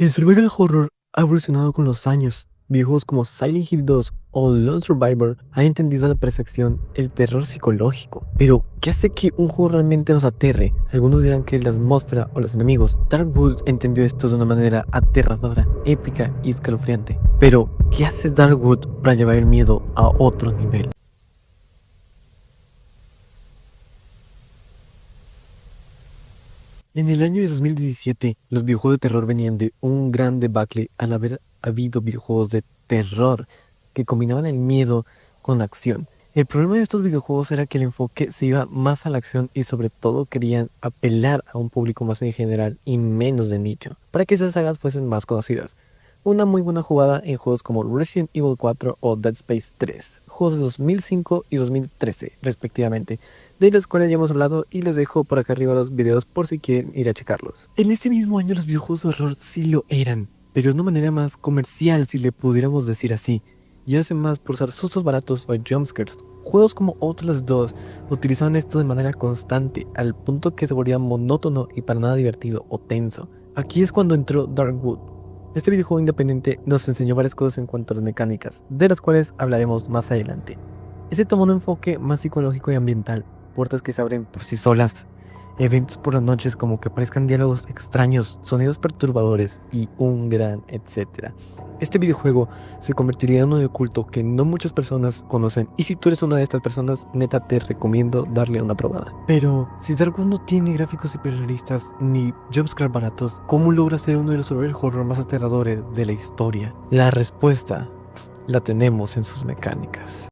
El survival horror ha evolucionado con los años. Videojuegos como Silent Hill 2 o Lone Survivor han entendido a la perfección el terror psicológico. Pero, ¿qué hace que un juego realmente nos aterre? Algunos dirán que la atmósfera o los enemigos. Darkwood entendió esto de una manera aterradora, épica y escalofriante. Pero, ¿qué hace Darkwood para llevar el miedo a otro nivel? En el año de 2017, los videojuegos de terror venían de un gran debacle al haber habido videojuegos de terror que combinaban el miedo con la acción. El problema de estos videojuegos era que el enfoque se iba más a la acción y sobre todo querían apelar a un público más en general y menos de nicho, para que esas sagas fuesen más conocidas. Una muy buena jugada en juegos como Resident Evil 4 o Dead Space 3, juegos de 2005 y 2013 respectivamente, de los cuales ya hemos hablado y les dejo por acá arriba los videos por si quieren ir a checarlos. En ese mismo año los videojuegos de horror sí lo eran, pero de una manera más comercial si le pudiéramos decir así, y hace más por usar sustos baratos o jumpscares. Juegos como Outlast 2 utilizaban esto de manera constante, al punto que se volvía monótono y para nada divertido o tenso. Aquí es cuando entró Darkwood. Este videojuego independiente nos enseñó varias cosas en cuanto a las mecánicas, de las cuales hablaremos más adelante. Este tomó un enfoque más psicológico y ambiental, puertas que se abren por sí solas, eventos por las noches como que aparezcan diálogos extraños, sonidos perturbadores y un gran etcétera. Este videojuego se convertiría en uno de culto que no muchas personas conocen, y si tú eres una de estas personas, neta te recomiendo darle una probada. Pero si Darkwood no tiene gráficos hiperrealistas ni jumpscares baratos, ¿cómo logra ser uno de los survival horror más aterradores de la historia? La respuesta la tenemos en sus mecánicas.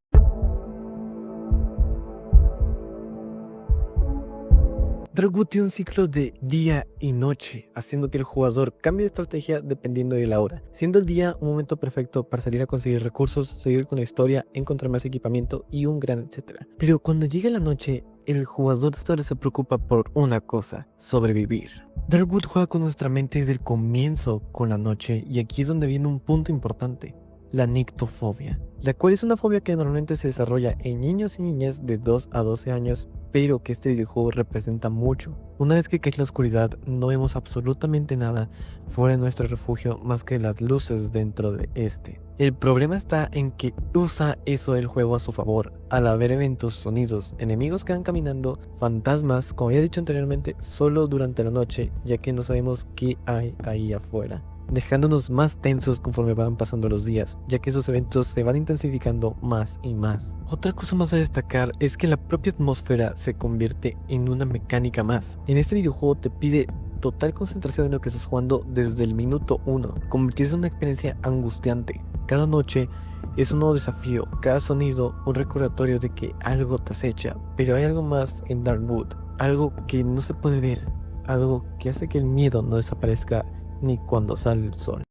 Darkwood tiene un ciclo de día y noche, haciendo que el jugador cambie de estrategia dependiendo de la hora, siendo el día un momento perfecto para salir a conseguir recursos, seguir con la historia, encontrar más equipamiento y un gran etcétera. Pero cuando llega la noche, el jugador solo se preocupa por una cosa: sobrevivir. Darkwood juega con nuestra mente desde el comienzo con la noche, y aquí es donde viene un punto importante: la nictofobia, la cual es una fobia que normalmente se desarrolla en niños y niñas de 2 a 12 años, pero que este videojuego representa mucho. Una vez que cae la oscuridad, no vemos absolutamente nada fuera de nuestro refugio más que las luces dentro de este. El problema está en que usa eso del juego a su favor, al haber eventos, sonidos, enemigos que van caminando, fantasmas, como había dicho anteriormente, solo durante la noche, ya que no sabemos qué hay ahí afuera, dejándonos más tensos conforme van pasando los días, ya que esos eventos se van intensificando más y más. Otra cosa más a destacar es que la propia atmósfera se convierte en una mecánica más. En este videojuego te pide total concentración en lo que estás jugando desde el minuto 1, convertirse en una experiencia angustiante. Cada noche es un nuevo desafío, cada sonido un recordatorio de que algo te acecha, pero hay algo más en Darkwood, algo que no se puede ver, algo que hace que el miedo no desaparezca ni cuando sale el sol.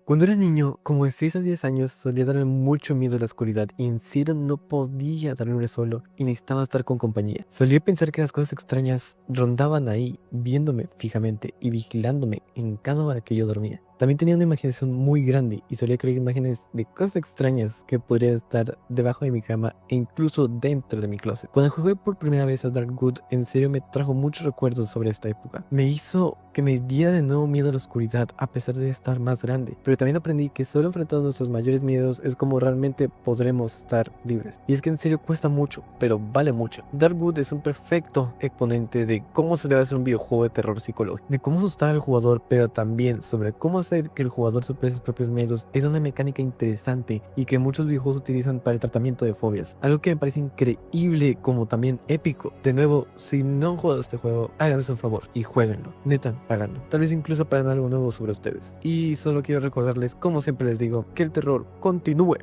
Cuando era niño, como de 6 a 10 años, solía darme mucho miedo a la oscuridad, y en serio no podía dormir solo y necesitaba estar con compañía. Solía pensar que las cosas extrañas rondaban ahí, viéndome fijamente y vigilándome en cada hora que yo dormía. También tenía una imaginación muy grande y solía crear imágenes de cosas extrañas que podrían estar debajo de mi cama e incluso dentro de mi closet. Cuando jugué por primera vez a Darkwood, en serio me trajo muchos recuerdos sobre esta época. Me hizo que me diera de nuevo miedo a la oscuridad a pesar de estar más grande, pero también aprendí que solo enfrentando nuestros mayores miedos es como realmente podremos estar libres. Y es que en serio cuesta mucho, pero vale mucho. Darkwood es un perfecto exponente de cómo se debe hacer un videojuego de terror psicológico, de cómo asustar al jugador, pero también sobre cómo hacer que el jugador supere sus propios miedos. Es una mecánica interesante y que muchos videojuegos utilizan para el tratamiento de fobias, algo que me parece increíble como también épico. De nuevo, si no han jugado este juego, háganse un favor y jueguenlo, neta, háganlo, tal vez incluso aprendan algo nuevo sobre ustedes. Y solo quiero recordarles, como siempre les digo, que el terror continúe.